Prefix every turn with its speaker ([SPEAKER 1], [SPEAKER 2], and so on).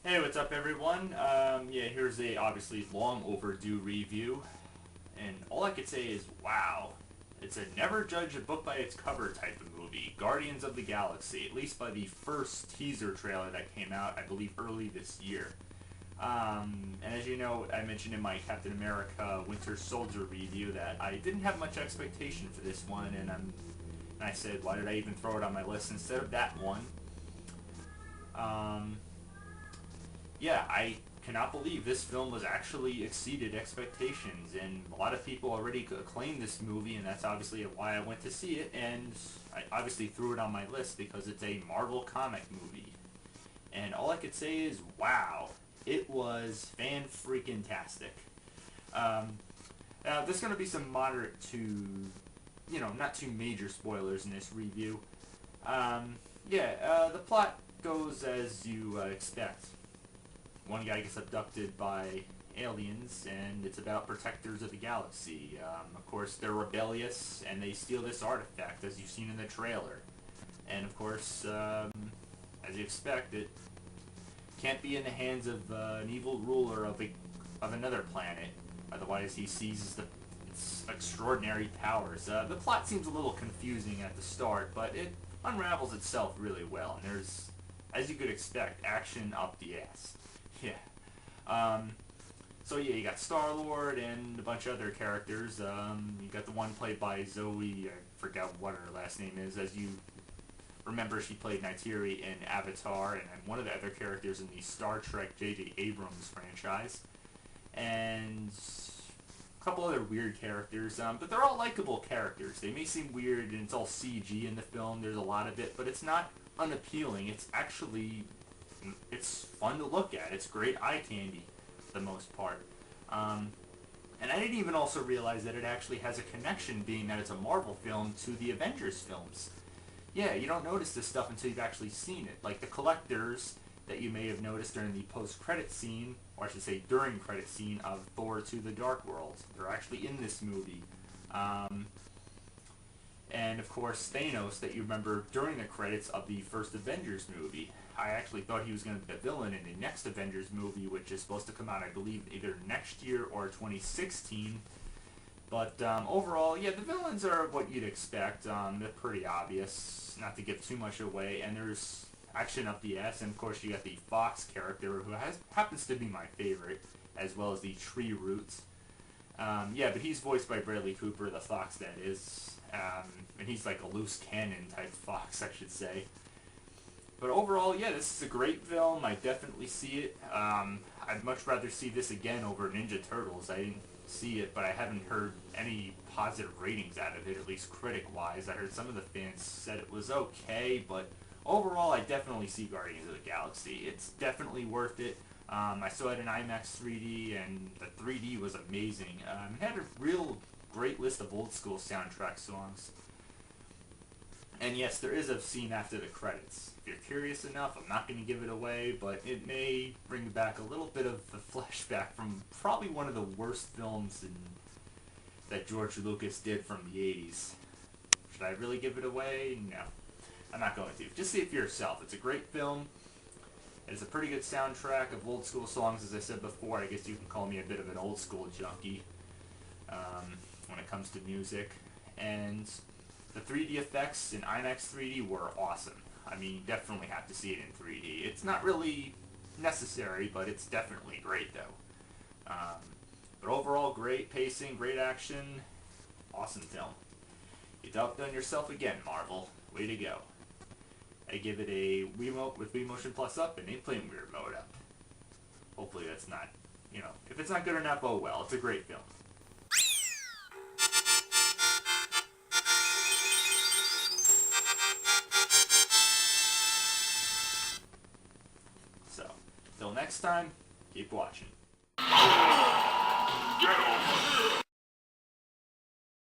[SPEAKER 1] Hey, what's up, everyone? Yeah, here's a obviously long overdue review, and all I could say is, wow. It's a never judge a book by its cover type of movie. Guardians of the Galaxy, at least by the first teaser trailer that came out, I believe, early this year. And as you know, I mentioned in my Captain America Winter Soldier review that I didn't have much expectation for this one, and I said, why did I even throw it on my list instead of that one? Um, yeah, I cannot believe this film was actually exceeded expectations, and a lot of people already acclaimed this movie, and that's obviously why I went to see it, and I obviously threw it on my list because it's a Marvel comic movie. And all I could say is, wow, it was fan-freaking-tastic. Um, Now, there's going to be some moderate to, not too major spoilers in this review. The plot goes as you expect. One guy gets abducted by aliens, and it's about protectors of the galaxy. Of course, they're rebellious, and they steal this artifact, as you've seen in the trailer. And of course, as you expect, it can't be in the hands of an evil ruler of another planet. Otherwise, he seizes its extraordinary powers. The plot seems a little confusing at the start, but it unravels itself really well. And there's, as you could expect, action up the ass. Yeah. You got Star-Lord and a bunch of other characters. You got the one played by Zoe, I forgot what her last name is. As you remember, she played Neytiri in Avatar, and one of the other characters in the Star Trek J.J. Abrams franchise. And a couple other weird characters, but they're all likable characters. They may seem weird, and it's all CG in the film. There's a lot of it, but it's not unappealing. It's fun to look at. It's great eye candy, for the most part. And I didn't even also realize that it actually has a connection, being that it's a Marvel film, to the Avengers films. Yeah, you don't notice this stuff until you've actually seen it. Like the collectors that you may have noticed during the post-credit scene, or I should say during credit scene of Thor to the Dark World. They're actually in this movie. And of course Thanos, that you remember during the credits of the first Avengers movie. I actually thought he was going to be the villain in the next Avengers movie, which is supposed to come out, I believe, either next year or 2016. But overall, yeah, the villains are what you'd expect. They're pretty obvious, not to give too much away. And there's action up the ass, and of course you got the Fox character, who happens to be my favorite, as well as the Tree Roots. But he's voiced by Bradley Cooper, the Fox that is. And he's like a loose cannon type Fox, I should say. But overall, yeah, this is a great film. I definitely see it. I'd much rather see this again over Ninja Turtles. I didn't see it, but I haven't heard any positive ratings out of it, at least critic-wise. I heard some of the fans said it was okay, but overall, I definitely see Guardians of the Galaxy. It's definitely worth it. I saw it in IMAX 3D, and the 3D was amazing. It had a real great list of old-school soundtrack songs. And yes, there is a scene after the credits. If you're curious enough, I'm not going to give it away, but it may bring back a little bit of the flashback from probably one of the worst films that George Lucas did from the 80s. Should I really give it away? No. I'm not going to. Just see it for yourself. It's a great film. It's a pretty good soundtrack of old school songs, as I said before. I guess you can call me a bit of an old school junkie when it comes to music. And the 3D effects in IMAX 3D were awesome. I mean, you definitely have to see it in 3D. It's not really necessary, but it's definitely great, though. But overall, great pacing, great action, awesome film. You outdone yourself again, Marvel. Way to go. I give it a Wiimote with Wii Motion Plus up and a Flame Weird mode up. Hopefully that's not, if it's not good enough, oh well. It's a great film. So, till next time, keep watching.
[SPEAKER 2] Get